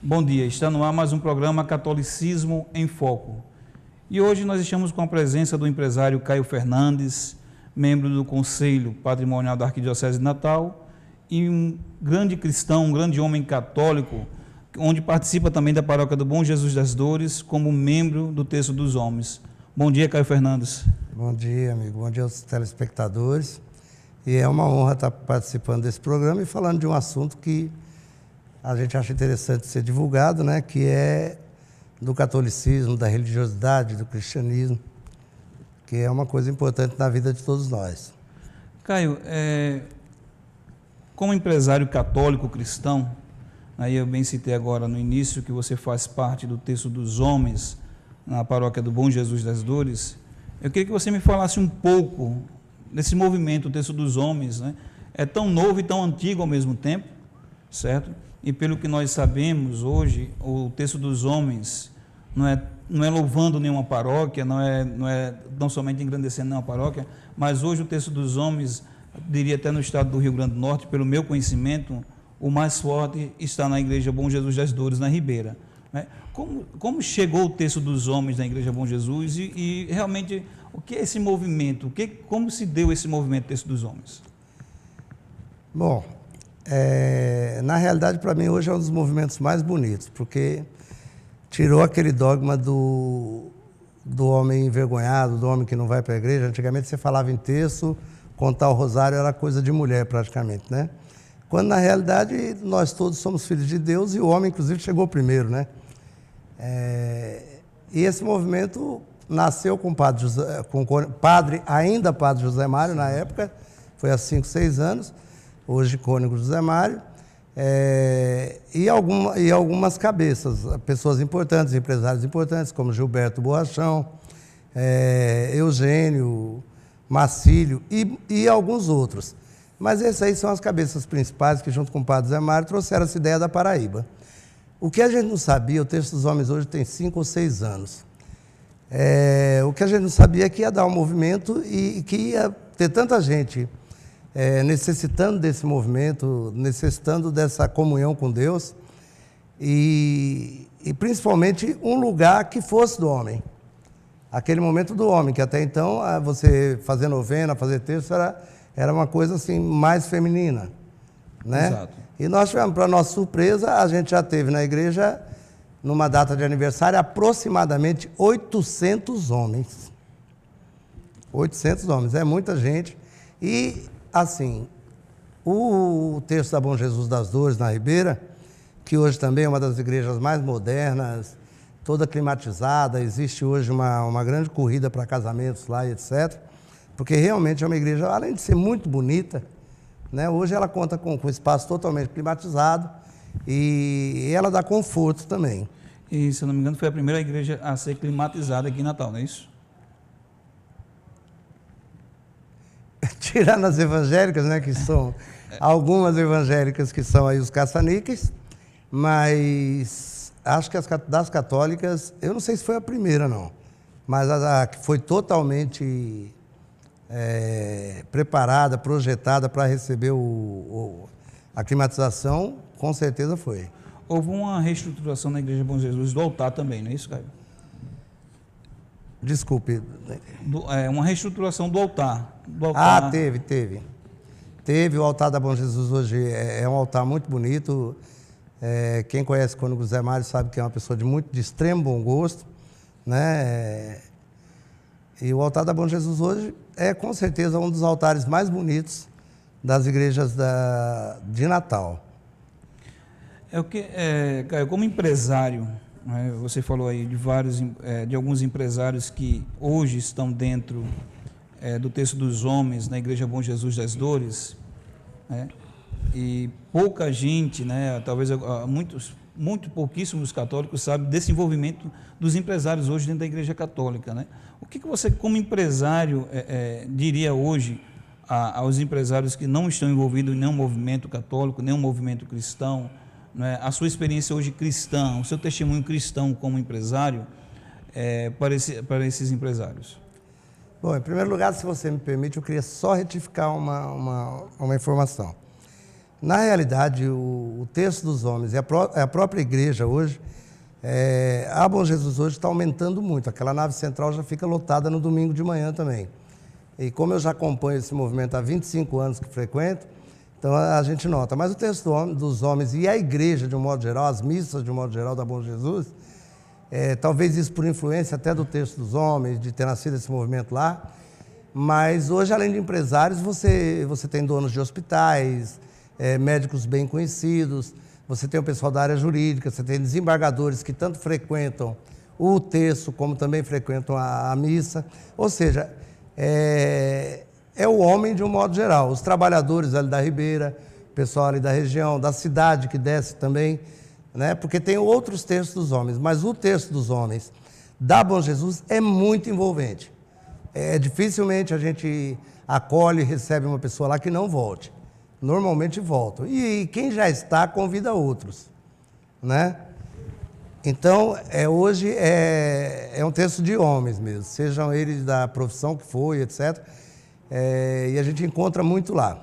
Bom dia, está no ar mais um programa Catolicismo em Foco. E hoje nós estamos com a presença do empresário Caio Fernandes, membro do Conselho Patrimonial da Arquidiocese de Natal, e um grande cristão, um grande homem católico, onde participa também da Paróquia do Bom Jesus das Dores, como membro do Terço dos Homens. Bom dia, Caio Fernandes. Bom dia, amigo. Bom dia aos telespectadores. E é uma honra estar participando desse programa e falando de um assunto que a gente acha interessante ser divulgado, né? Que é do catolicismo, da religiosidade, do cristianismo, que é uma coisa importante na vida de todos nós. Caio, como empresário católico cristão, aí eu bem citei agora no início que você faz parte do Terço dos Homens na Paróquia do Bom Jesus das Dores. Eu queria que você me falasse um pouco desse movimento, o Terço dos Homens, né? É tão novo e tão antigo ao mesmo tempo, certo? E pelo que nós sabemos hoje, o Terço dos Homens não é louvando nenhuma paróquia, não somente engrandecendo nenhuma paróquia, mas hoje o Terço dos Homens, diria até no estado do Rio Grande do Norte, pelo meu conhecimento, o mais forte está na Igreja Bom Jesus das Dores, na Ribeira. Né? Como chegou o Terço dos Homens na Igreja Bom Jesus e realmente o que é esse movimento? Como se deu esse movimento Terço dos Homens? Bom, na realidade, para mim, hoje é um dos movimentos mais bonitos, porque tirou aquele dogma do homem envergonhado, do homem que não vai para a igreja. Antigamente você falava em terço, contar o rosário era coisa de mulher praticamente, né? Quando na realidade nós todos somos filhos de Deus e o homem inclusive chegou primeiro, né? E esse movimento nasceu com o padre José Mário na época, foi há 5, 6 anos, hoje cônego José Mário, e algumas cabeças, pessoas importantes, empresários importantes, como Gilberto Borrachão, Eugênio, Marcílio e alguns outros. Mas esses aí são as cabeças principais que, junto com o padre José Mário, trouxeram essa ideia da Paraíba. O que a gente não sabia, o Terço dos Homens hoje tem 5 ou 6 anos. O que a gente não sabia é que ia dar um movimento e que ia ter tanta gente necessitando desse movimento, necessitando dessa comunhão com Deus e principalmente um lugar que fosse do homem. Aquele momento do homem, que até então você fazer novena, fazer terço era uma coisa assim mais feminina, né? Exato. E nós tivemos, para nossa surpresa, a gente já teve na igreja, numa data de aniversário, aproximadamente 800 homens. 800 homens, é muita gente. E, assim, o Terço da Bom Jesus das Dores, na Ribeira, que hoje também é uma das igrejas mais modernas, toda climatizada, existe hoje uma grande corrida para casamentos lá, etc., porque realmente é uma igreja, além de ser muito bonita, né, hoje ela conta com espaço totalmente climatizado e ela dá conforto também. E, se eu não me engano, foi a primeira igreja a ser climatizada aqui em Natal, não é isso? Tirando as evangélicas, né, que são algumas evangélicas que são aí os caça-níqueis, mas acho que das católicas, eu não sei se foi a primeira, não, mas a que foi totalmente preparada, projetada para receber a climatização, com certeza foi. Houve uma reestruturação na Igreja Bom Jesus do altar também, não é isso, Caio? Desculpe. Uma reestruturação do altar. Teve. Teve o altar da Bom Jesus hoje, é um altar muito bonito. Quem conhece o cônego José Mário sabe que é uma pessoa de extremo bom gosto, né? E o altar da Bom Jesus hoje é com certeza um dos altares mais bonitos das igrejas de Natal. Caio, como empresário, né, você falou aí de alguns empresários que hoje estão dentro do Terço dos Homens na Igreja Bom Jesus das Dores, né, e pouca gente, né, talvez muito pouquíssimos católicos sabem desse envolvimento dos empresários hoje dentro da Igreja Católica, né? O que você, como empresário, diria hoje aos empresários que não estão envolvidos em nenhum movimento católico, nenhum movimento cristão, né? A sua experiência hoje cristã, o seu testemunho cristão como empresário, para esses empresários? Bom, em primeiro lugar, se você me permite, eu queria só retificar uma informação. Na realidade, o texto dos homens e a própria igreja hoje, a Bom Jesus hoje está aumentando muito. Aquela nave central já fica lotada no domingo de manhã também. E como eu já acompanho esse movimento há 25 anos que frequento, então a gente nota. Mas o texto dos homens e a igreja, de um modo geral, as missas, de um modo geral, da Bom Jesus, talvez isso por influência até do texto dos homens, de ter nascido esse movimento lá, mas hoje, além de empresários, você tem donos de hospitais, médicos bem conhecidos, você tem o pessoal da área jurídica, você tem desembargadores que tanto frequentam o texto como também frequentam a missa, ou seja, é o homem de um modo geral, os trabalhadores ali da Ribeira, o pessoal ali da região, da cidade que desce também, né? Porque tem outros textos dos homens, mas o texto dos homens da Bom Jesus é muito envolvente. Dificilmente a gente acolhe e recebe uma pessoa lá que não volte. Normalmente voltam. E quem já está, convida outros, né? Então, hoje é um texto de homens mesmo, sejam eles da profissão que foi, etc. E a gente encontra muito lá.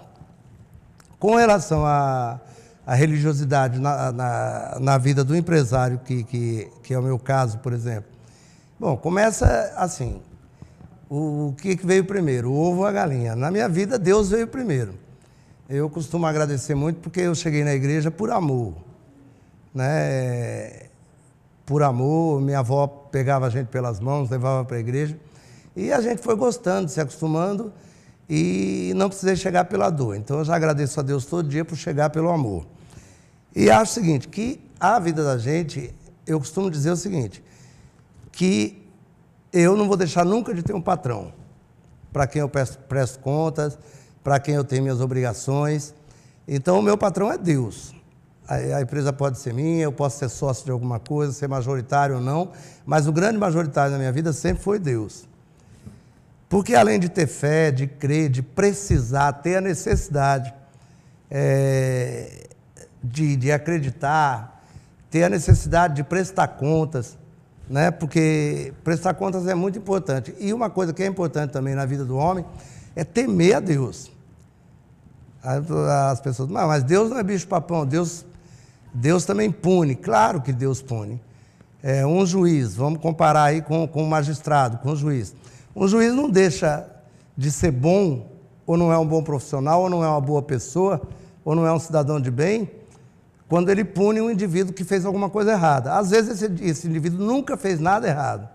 Com relação à religiosidade na vida do empresário, que é o meu caso, por exemplo. Bom, começa assim, o que veio primeiro, o ovo ou a galinha? Na minha vida, Deus veio primeiro. Eu costumo agradecer muito porque eu cheguei na igreja por amor, né? Por amor, minha avó pegava a gente pelas mãos, levava para a igreja, e a gente foi gostando, se acostumando, e não precisei chegar pela dor. Então eu já agradeço a Deus todo dia por chegar pelo amor. E acho o seguinte, que a vida da gente, eu costumo dizer o seguinte, que eu não vou deixar nunca de ter um patrão, para quem eu presto contas, para quem eu tenho minhas obrigações. Então o meu patrão é Deus. A empresa pode ser minha, eu posso ser sócio de alguma coisa, ser majoritário ou não, mas o grande majoritário da minha vida sempre foi Deus. Porque além de ter fé, de crer, de precisar, ter a necessidade de acreditar, ter a necessidade de prestar contas, né? Porque prestar contas é muito importante. E uma coisa que é importante também na vida do homem é temer a Deus. As pessoas, mas Deus não é bicho-papão, Deus também pune. Claro que Deus pune. Um juiz, vamos comparar aí com um magistrado, com um juiz. Um juiz não deixa de ser bom, ou não é um bom profissional, ou não é uma boa pessoa, ou não é um cidadão de bem, quando ele pune um indivíduo que fez alguma coisa errada. Às vezes esse indivíduo nunca fez nada errado.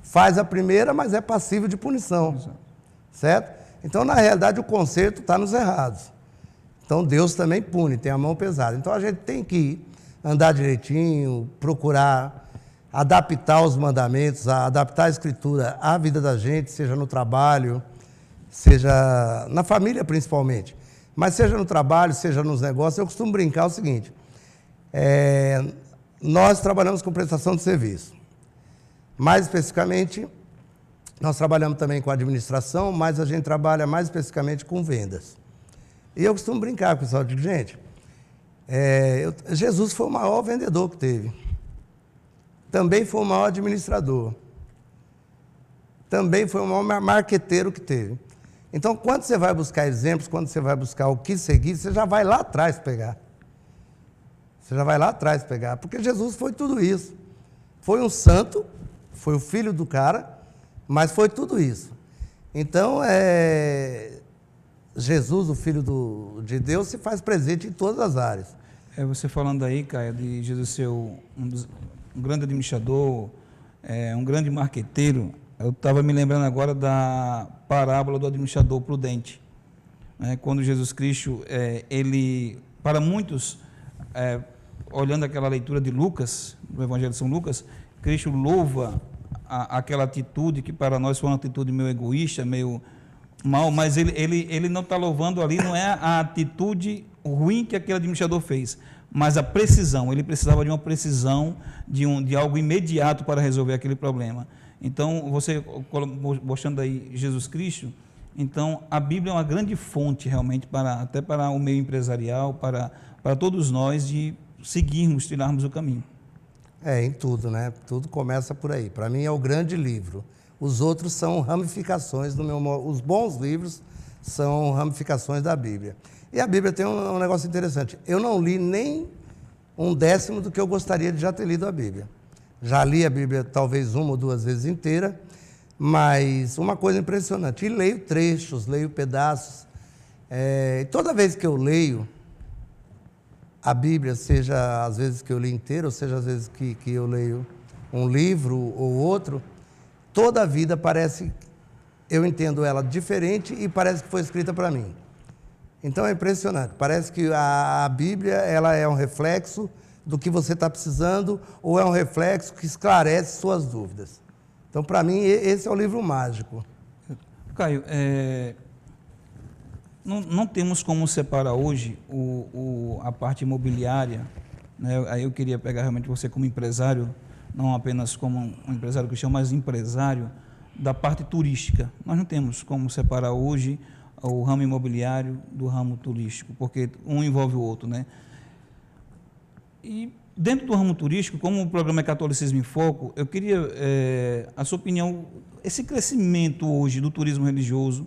Faz a primeira, mas é passível de punição. Certo? Então, na realidade, o conserto está nos errados. Então, Deus também pune, tem a mão pesada. Então, a gente tem que andar direitinho, procurar adaptar os mandamentos, adaptar a Escritura à vida da gente, seja no trabalho, seja na família principalmente. Mas seja no trabalho, seja nos negócios, eu costumo brincar o seguinte, nós trabalhamos com prestação de serviço. Mais especificamente, nós trabalhamos também com administração, mas a gente trabalha mais especificamente com vendas. E eu costumo brincar com o pessoal, digo, gente, Jesus foi o maior vendedor que teve. Também foi o maior administrador. Também foi o maior marqueteiro que teve. Então, quando você vai buscar exemplos, quando você vai buscar o que seguir, você já vai lá atrás pegar. Você já vai lá atrás pegar, porque Jesus foi tudo isso. Foi um santo, foi o filho do cara, mas foi tudo isso. Então, Jesus, o Filho de Deus, se faz presente em todas as áreas. Você falando aí, Caio, de Jesus ser um grande administrador, um grande marqueteiro, eu estava me lembrando agora da parábola do administrador prudente. Quando Jesus Cristo, ele, para muitos, olhando aquela leitura de Lucas, do Evangelho de São Lucas, Cristo louva aquela atitude que para nós foi uma atitude meio egoísta, meio mal, mas ele não está louvando ali, não é a atitude ruim que aquele administrador fez, mas a precisão. Ele precisava de uma precisão, de algo imediato para resolver aquele problema. Então, você mostrando aí Jesus Cristo, então a Bíblia é uma grande fonte realmente, até para o meio empresarial, para todos nós, de seguirmos, trilharmos o caminho. Em tudo, né? Tudo começa por aí. Para mim é o grande livro. Os outros são ramificações do os bons livros são ramificações da Bíblia. E a Bíblia tem um negócio interessante. Eu não li nem 1/10 do que eu gostaria de já ter lido a Bíblia. Já li a Bíblia talvez 1 ou 2 vezes inteira, mas uma coisa impressionante. E leio trechos, leio pedaços. E toda vez que eu leio a Bíblia, seja às vezes que eu li inteira, ou seja às vezes que eu leio um livro ou outro, toda a vida parece, eu entendo ela diferente e parece que foi escrita para mim. Então é impressionante, parece que a Bíblia ela é um reflexo do que você está precisando ou é um reflexo que esclarece suas dúvidas. Então, para mim, esse é o livro mágico. Caio, não temos como separar hoje a parte imobiliária, né? Aí eu queria pegar realmente você como empresário, não apenas como um empresário cristão, mas empresário da parte turística. Nós não temos como separar hoje o ramo imobiliário do ramo turístico, porque um envolve o outro, né? E dentro do ramo turístico, como o programa é Catolicismo em Foco, eu queria a sua opinião, esse crescimento hoje do turismo religioso,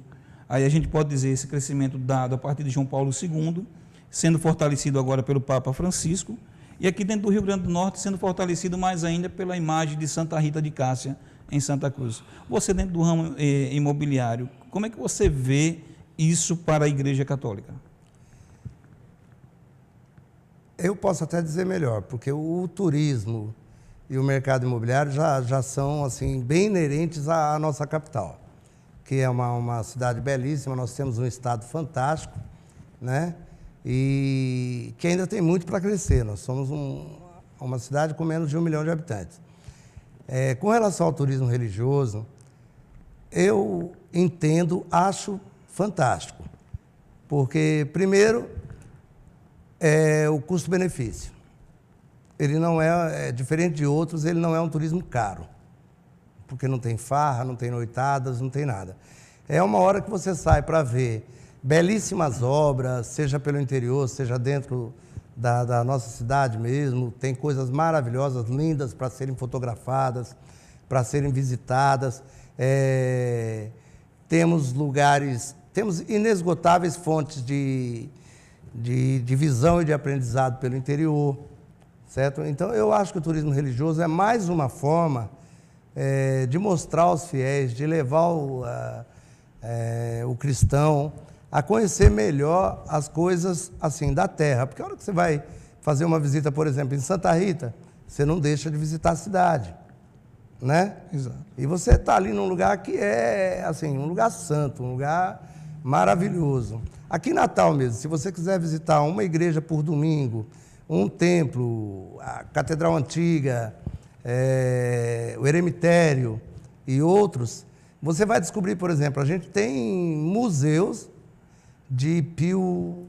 aí a gente pode dizer esse crescimento dado a partir de João Paulo II, sendo fortalecido agora pelo Papa Francisco, e aqui dentro do Rio Grande do Norte sendo fortalecido mais ainda pela imagem de Santa Rita de Cássia em Santa Cruz. Você dentro do ramo imobiliário, como é que você vê isso para a Igreja Católica? Eu posso até dizer melhor, porque o turismo e o mercado imobiliário já são assim, bem inerentes à nossa capital, que é uma cidade belíssima, nós temos um estado fantástico, né? E que ainda tem muito para crescer. Nós somos uma cidade com menos de 1 milhão de habitantes. Com relação ao turismo religioso, eu entendo, acho fantástico, porque, primeiro, o custo-benefício. Ele não diferente de outros, ele não é um turismo caro, porque não tem farra, não tem noitadas, não tem nada. É uma hora que você sai para ver belíssimas obras, seja pelo interior, seja dentro da nossa cidade mesmo, tem coisas maravilhosas, lindas para serem fotografadas, para serem visitadas. Temos lugares, temos inesgotáveis fontes de visão e de aprendizado pelo interior, certo? Então, eu acho que o turismo religioso é mais uma forma de mostrar aos fiéis, de levar o cristão a conhecer melhor as coisas assim da terra. Porque a hora que você vai fazer uma visita, por exemplo, em Santa Rita, você não deixa de visitar a cidade, né? Exato. E você está ali num lugar que é assim, um lugar santo, um lugar maravilhoso. Aqui em Natal mesmo, se você quiser visitar uma igreja por domingo, um templo, a Catedral Antiga, o Eremitério e outros, você vai descobrir, por exemplo, a gente tem museus de Pio...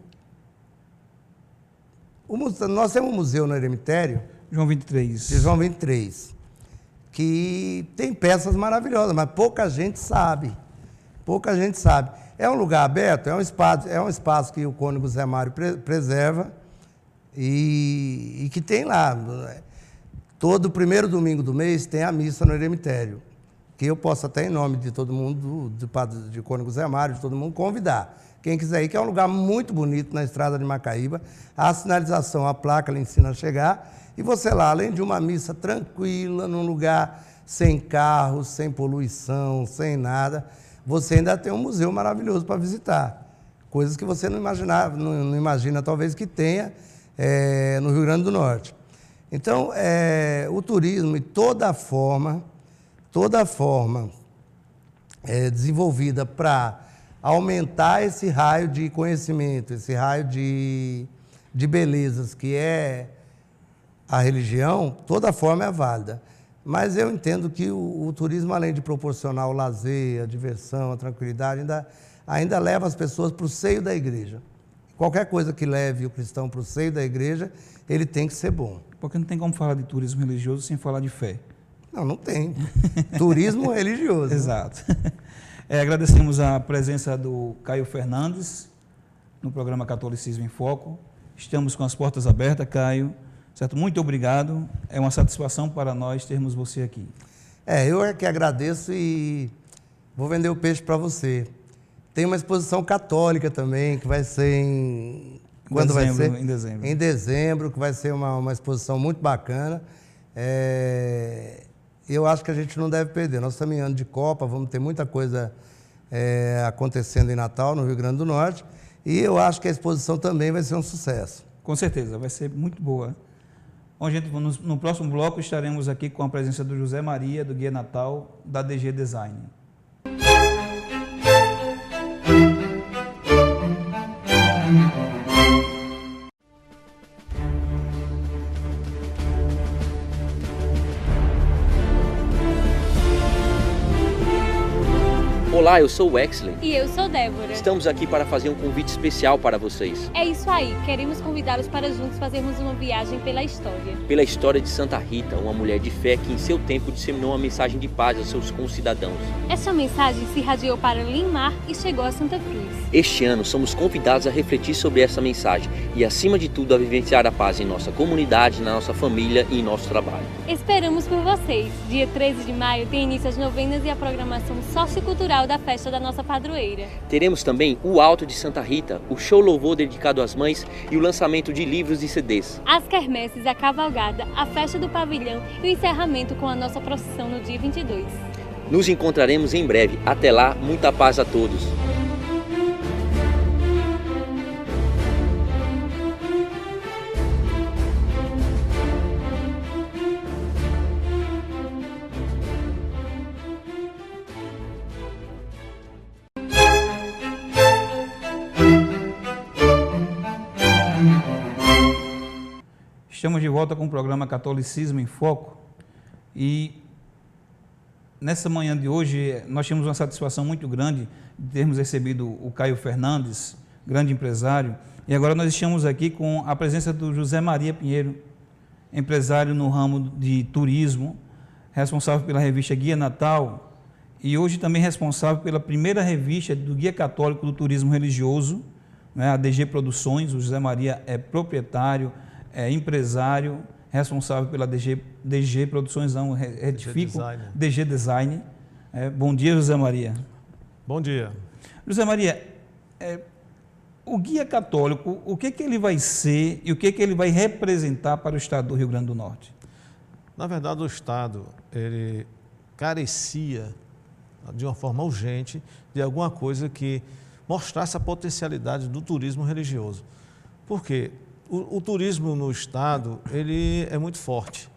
Nós temos um museu no Eremitério... João 23. De João 23, que tem peças maravilhosas, mas pouca gente sabe. Pouca gente sabe. É um lugar aberto, é um espaço que o cônego Zé Mário preserva e que tem lá. Todo primeiro domingo do mês tem a missa no Eremitério, que eu posso até, em nome de todo mundo, de cônego Zé Mário, de todo mundo, convidar. Quem quiser ir, que é um lugar muito bonito na estrada de Macaíba. A sinalização, a placa lhe ensina a chegar. E você lá, além de uma missa tranquila, num lugar sem carros, sem poluição, sem nada, você ainda tem um museu maravilhoso para visitar. Coisas que você não imagina talvez que tenha no Rio Grande do Norte. Então, o turismo e toda a forma desenvolvida para aumentar esse raio de conhecimento, esse raio de belezas que é a religião, toda forma é válida. Mas eu entendo que o turismo, além de proporcionar o lazer, a diversão, a tranquilidade, ainda leva as pessoas para o seio da igreja. Qualquer coisa que leve o cristão para o seio da igreja, ele tem que ser bom. Porque não tem como falar de turismo religioso sem falar de fé. Não tem. Turismo religioso. Exato. Agradecemos a presença do Caio Fernandes no programa Catolicismo em Foco. Estamos com as portas abertas, Caio. Certo? Muito obrigado. É uma satisfação para nós termos você aqui. Eu é que agradeço e vou vender o peixe para você. Tem uma exposição católica também, que vai ser em... Quando vai ser? Em dezembro. Em dezembro, que vai ser uma exposição muito bacana. Eu acho que a gente não deve perder. Nós estamos em ano de Copa, vamos ter muita coisa acontecendo em Natal, no Rio Grande do Norte, e eu acho que a exposição também vai ser um sucesso. Com certeza, vai ser muito boa. Bom, gente, no próximo bloco estaremos aqui com a presença do José Maria, do Guia Natal, da DG Design. Olá, eu sou o Wexley. E eu sou Débora. Estamos aqui para fazer um convite especial para vocês. É isso aí, queremos convidá-los para juntos fazermos uma viagem pela história. Pela história de Santa Rita, uma mulher de fé que em seu tempo disseminou uma mensagem de paz aos seus concidadãos. Essa mensagem se irradiou para Linmar e chegou a Santa Cruz. Este ano somos convidados a refletir sobre essa mensagem e, acima de tudo, a vivenciar a paz em nossa comunidade, na nossa família e em nosso trabalho. Esperamos por vocês. Dia 13 de maio tem início as novenas e a programação sociocultural da festa da nossa padroeira. Teremos também o Alto de Santa Rita, o show louvor dedicado às mães e o lançamento de livros e CDs. As quermesses, a cavalgada, a festa do pavilhão e o encerramento com a nossa procissão no dia 22. Nos encontraremos em breve. Até lá, muita paz a todos. Estamos de volta com o programa Catolicismo em Foco e nessa manhã de hoje nós temos uma satisfação muito grande de termos recebido o Caio Fernandes, grande empresário, e agora nós estamos aqui com a presença do José Maria Pinheiro, empresário no ramo de turismo, responsável pela revista Guia Natal e hoje também responsável pela primeira revista do Guia Católico do Turismo Religioso, né, a DG Produções. O José Maria é proprietário, é empresário, responsável pela DG Produções, não, retifico, DG Design. Bom dia, José Maria. Bom dia. José Maria, o Guia Católico, o que ele vai ser e o que ele vai representar para o Estado do Rio Grande do Norte? Na verdade, o Estado, ele carecia, de uma forma urgente, de alguma coisa que mostrasse a potencialidade do turismo religioso. Por quê? O turismo no Estado, ele é muito forte,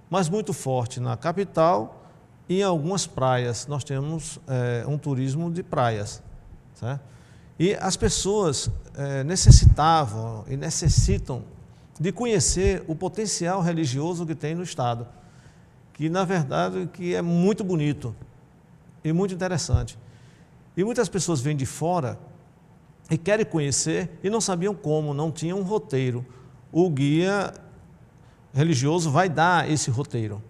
mas muito forte na capital e em algumas praias. Nós temos um turismo de praias, certo? E as pessoas necessitavam e necessitam de conhecer o potencial religioso que tem no Estado, que, na verdade, que é muito bonito e muito interessante. E muitas pessoas vêm de fora e querem conhecer e não sabiam como, não tinham um roteiro. O guia religioso vai dar esse roteiro.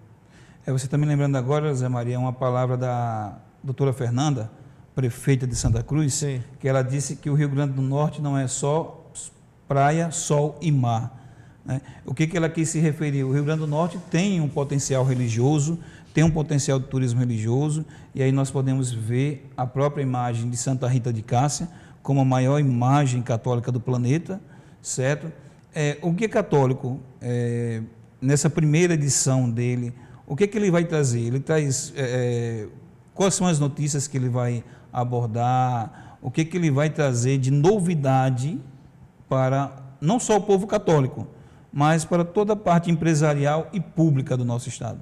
Você está me lembrando agora, Zé Maria, uma palavra da doutora Fernanda, prefeita de Santa Cruz, sim, que ela disse que o Rio Grande do Norte não é só praia, sol e mar, né? O que ela quis se referir? O Rio Grande do Norte tem um potencial religioso, tem um potencial de turismo religioso, e aí nós podemos ver a própria imagem de Santa Rita de Cássia como a maior imagem católica do planeta, certo? O Guia Católico, nessa primeira edição dele, o que ele vai trazer? Ele traz, quais são as notícias que ele vai abordar, o que ele vai trazer de novidade para não só o povo católico, mas para toda a parte empresarial e pública do nosso Estado?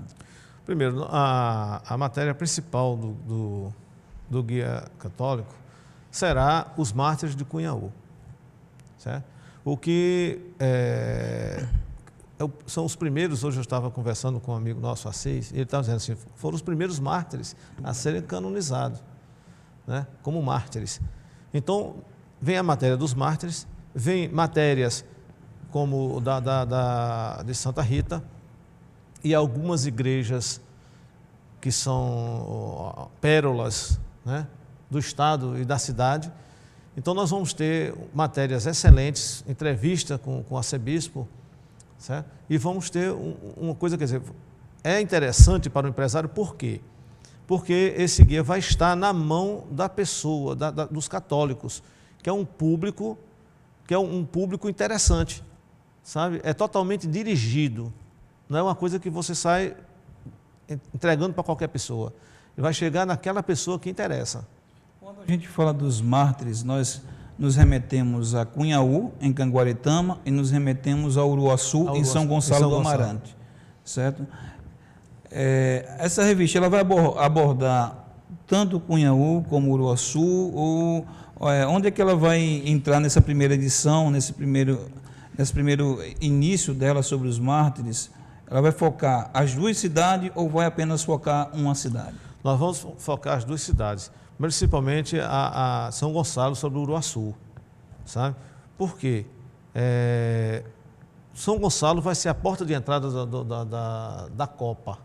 Primeiro, a matéria principal do Guia Católico será os mártires de Cunhaú, certo? O que são os primeiros. Hoje eu estava conversando com um amigo nosso, Assis, e ele estava dizendo assim, foram os primeiros mártires a serem canonizados, né, como mártires. Então, vem a matéria dos mártires, vem matérias como de Santa Rita e algumas igrejas que são pérolas, né, do Estado e da cidade. Então, nós vamos ter matérias excelentes, entrevista com o arcebispo, certo? E vamos ter uma coisa, quer dizer, é interessante para o empresário, por quê? porque esse guia vai estar na mão da pessoa, dos católicos, que é um público interessante, sabe? É totalmente dirigido, não é uma coisa que você sai entregando para qualquer pessoa. Vai chegar naquela pessoa que interessa. Quando a gente fala dos mártires, nós nos remetemos a Cunhaú, em Canguaretama, e nos remetemos a Uruaçu, em São Gonçalo do Amarante, certo? Essa revista ela vai abordar tanto Cunhaú como Uruaçu, ou onde é que ela vai entrar nessa primeira edição, nesse primeiro início dela sobre os mártires? Ela vai focar as duas cidades ou vai apenas focar uma cidade? Nós vamos focar as duas cidades, principalmente a São Gonçalo sobre o Uruaçu, sabe? Por quê? São Gonçalo vai ser a porta de entrada da Copa,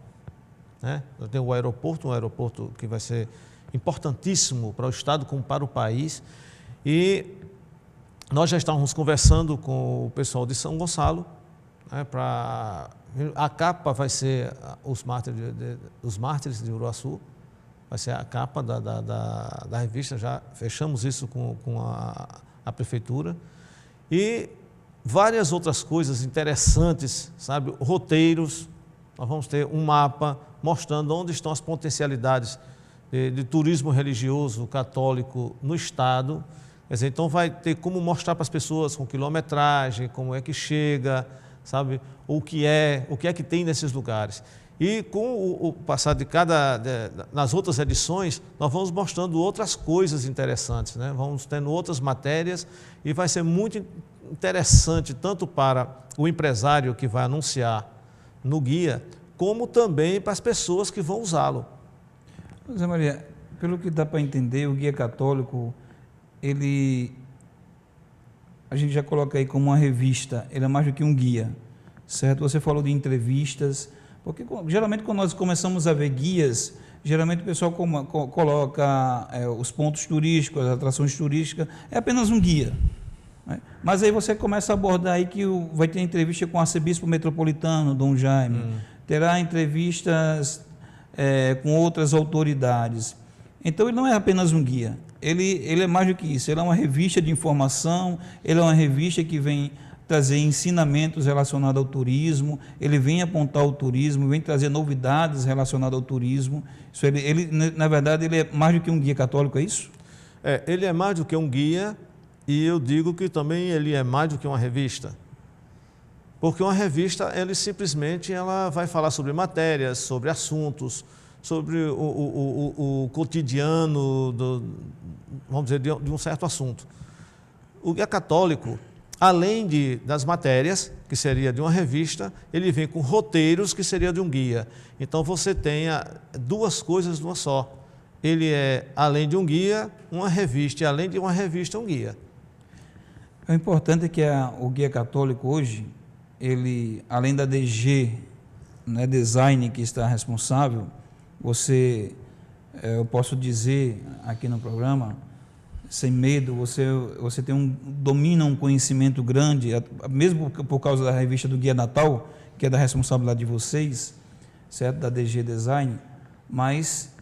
né? Tem um aeroporto que vai ser importantíssimo para o estado como para o país, e nós já estávamos conversando com o pessoal de São Gonçalo, né, a capa vai ser os mártires de Uruaçu, vai ser a capa da revista, já fechamos isso com a prefeitura, e várias outras coisas interessantes, sabe, roteiros. Nós vamos ter um mapa mostrando onde estão as potencialidades de turismo religioso católico no estado. Quer dizer, então vai ter como mostrar para as pessoas com quilometragem, como é que chega, sabe, o que é que tem nesses lugares. E com o passar nas outras edições, nós vamos mostrando outras coisas interessantes, né? Vamos tendo outras matérias, e vai ser muito interessante tanto para o empresário que vai anunciar no guia, como também para as pessoas que vão usá-lo. José Maria, pelo que dá para entender, o Guia Católico, a gente já coloca aí como uma revista, ele é mais do que um guia, certo? Você falou de entrevistas, porque geralmente quando nós começamos a ver guias, geralmente o pessoal coloca os pontos turísticos, as atrações turísticas, é apenas um guia, né? Mas aí você começa a abordar aí que vai ter entrevista com o arcebispo metropolitano, Dom Jaime, terá entrevistas com outras autoridades. Então ele não é apenas um guia, ele é mais do que isso, ele é uma revista de informação, ele é uma revista que vem trazer ensinamentos relacionados ao turismo, ele vem apontar o turismo, vem trazer novidades relacionadas ao turismo. Isso na verdade, ele é mais do que um guia católico, é isso? Ele é mais do que um guia, e eu digo que também ele é mais do que uma revista. Porque uma revista, ela vai falar sobre matérias, sobre assuntos, sobre o cotidiano, vamos dizer, de um certo assunto. O Guia Católico, além das matérias, que seria de uma revista, ele vem com roteiros, que seria de um guia. Então você tem duas coisas numa só. Ele é, além de um guia, uma revista, e além de uma revista, um guia. O importante é que o Guia Católico hoje, ele, além da DG, né, Design, que está responsável, eu posso dizer aqui no programa, sem medo, você domina um conhecimento grande, mesmo por causa da revista do Guia Natal, que é da responsabilidade de vocês, certo? Da DG Design, mas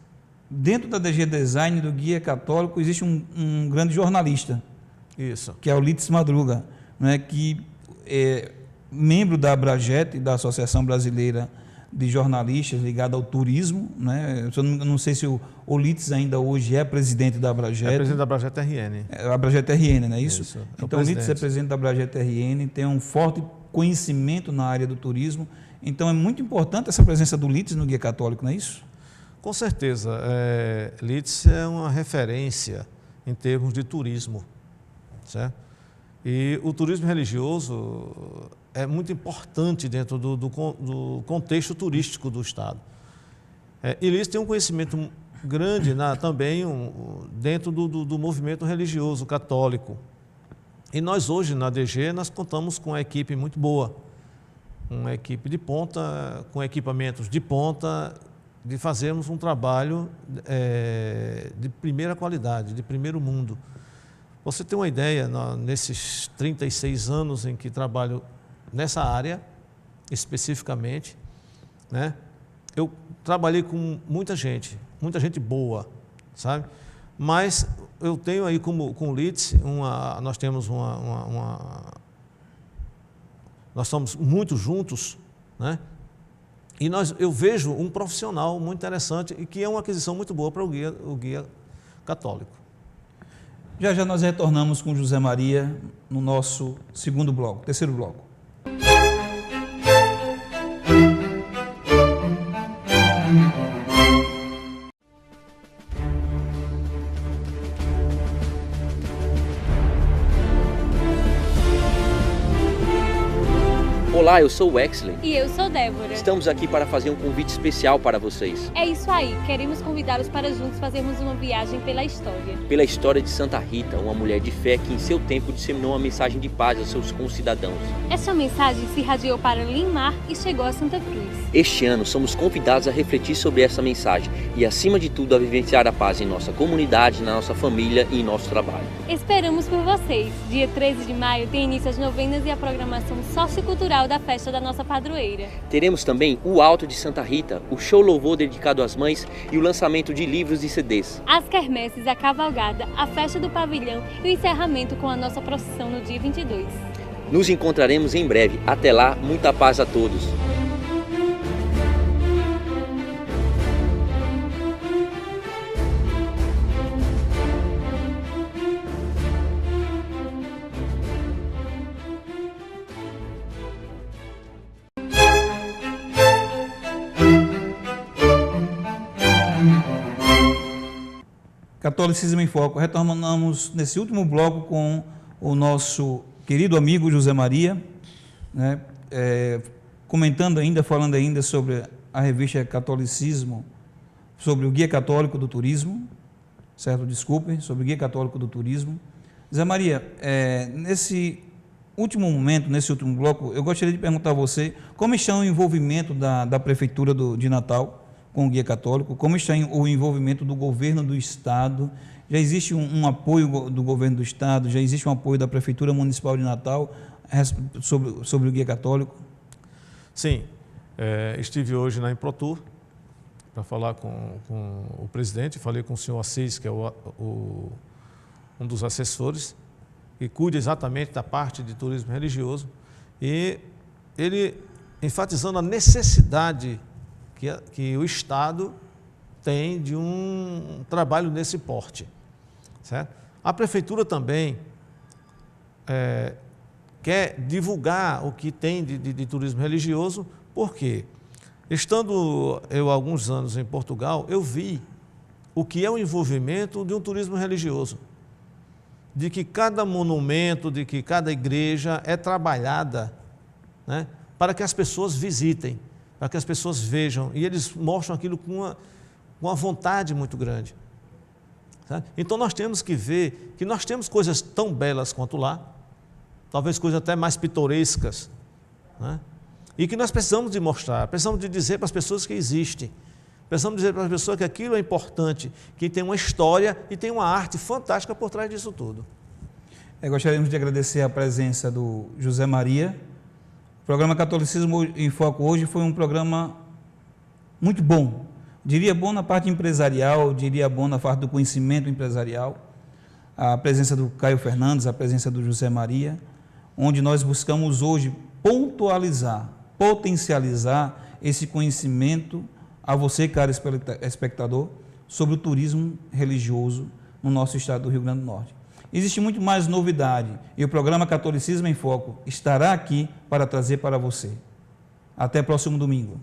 dentro da DG Design do Guia Católico existe um grande jornalista, isso, que é o Lites Madruga, né, que é membro da Abrajet, da Associação Brasileira de Jornalistas ligada ao turismo, né? Eu não sei se o Lites ainda hoje é presidente da Abrajet. É presidente da Abrajet RN. A Abrajet RN, não é isso? Isso, então o Lites é presidente da Abrajet RN, tem um forte conhecimento na área do turismo, então é muito importante essa presença do Lites no Guia Católico, não é isso? Com certeza. Lites é uma referência em termos de turismo, certo? E o turismo religioso é muito importante dentro do contexto turístico do estado. E eles têm um conhecimento grande também dentro do movimento religioso católico. E nós hoje, na DG, nós contamos com uma equipe muito boa, uma equipe de ponta, com equipamentos de ponta, de fazermos um trabalho de primeira qualidade, de primeiro mundo. Você tem uma ideia, nesses 36 anos em que trabalho nessa área, especificamente, né? Eu trabalhei com muita gente muita gente boa, sabe? Mas eu tenho aí com o Litz, nós temos nós somos muito juntos, né? E eu vejo um profissional muito interessante e que é uma aquisição muito boa para o guia católico. Já já nós retornamos com José Maria no nosso terceiro bloco. Olá, eu sou o Wexley. E eu sou Débora. Estamos aqui para fazer um convite especial para vocês. É isso aí, queremos convidá-los para juntos fazermos uma viagem pela história. Pela história de Santa Rita, uma mulher de fé que em seu tempo disseminou uma mensagem de paz aos seus concidadãos. Essa mensagem se irradiou para Limar e chegou a Santa Cruz. Este ano somos convidados a refletir sobre essa mensagem e, acima de tudo, a vivenciar a paz em nossa comunidade, na nossa família e em nosso trabalho. Esperamos por vocês. Dia 13 de maio tem início as novenas e a programação sociocultural da festa da nossa padroeira. Teremos também o Alto de Santa Rita, o show louvor dedicado às mães e o lançamento de livros e CDs. As quermesses, a cavalgada, a festa do pavilhão e o encerramento com a nossa procissão no dia 22. Nos encontraremos em breve. Até lá, muita paz a todos. Catolicismo em Foco. Retornamos nesse último bloco com o nosso querido amigo José Maria, né? Falando ainda sobre a revista Catolicismo, sobre o Guia Católico do Turismo, certo? Desculpem, sobre o Guia Católico do Turismo. José Maria, nesse último momento, nesse último bloco, eu gostaria de perguntar a você como está o envolvimento da Prefeitura de Natal com o Guia Católico, como está o envolvimento do governo do Estado. Já existe um apoio do governo do Estado, já existe um apoio da Prefeitura Municipal de Natal sobre o Guia Católico? Sim, estive hoje na Improtur para falar com o presidente, falei com o senhor Assis, que é um dos assessores, que cuida exatamente da parte de turismo religioso, e ele enfatizando a necessidade que o Estado tem de um trabalho nesse porte, certo? A Prefeitura também quer divulgar o que tem de turismo religioso, porque, estando eu há alguns anos em Portugal, eu vi o que é o envolvimento de um turismo religioso, de que cada monumento, de que cada igreja é trabalhada, né, para que as pessoas visitem, para que as pessoas vejam, e eles mostram aquilo com uma vontade muito grande. Sabe? Então nós temos que ver que nós temos coisas tão belas quanto lá, talvez coisas até mais pitorescas, né? E que nós precisamos de mostrar, precisamos de dizer para as pessoas que existem, precisamos dizer para as pessoas que aquilo é importante, que tem uma história e tem uma arte fantástica por trás disso tudo. Gostaríamos de agradecer a presença do José Maria. O programa Catolicismo em Foco hoje foi um programa muito bom. Diria bom na parte empresarial, diria bom na parte do conhecimento empresarial. A presença do Caio Fernandes, a presença do José Maria, onde nós buscamos hoje pontualizar, potencializar esse conhecimento a você, caro espectador, sobre o turismo religioso no nosso estado do Rio Grande do Norte. Existe muito mais novidade e o programa Catolicismo em Foco estará aqui para trazer para você. Até próximo domingo.